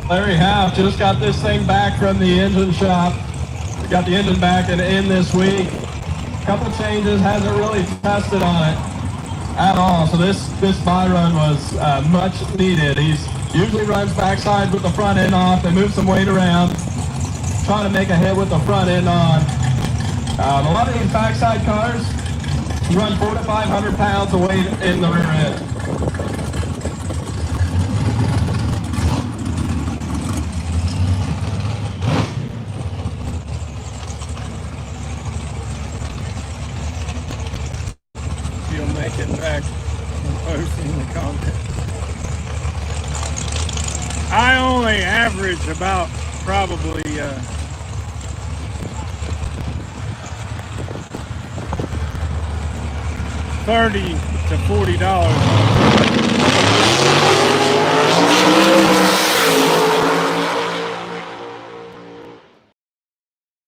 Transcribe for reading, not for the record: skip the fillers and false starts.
There we have, just got this thing back from the engine shop. We got the engine back and in this week. Couple changes, hasn't really tested on it at all. So this buy run was much needed. He's usually runs backside with the front end off. They move some weight around, trying to make a hit with the front end on. A lot of these backside cars run 400 to 500 pounds of weight in the rear end. Make it back and post in the comments. I only average about probably $30 to $40.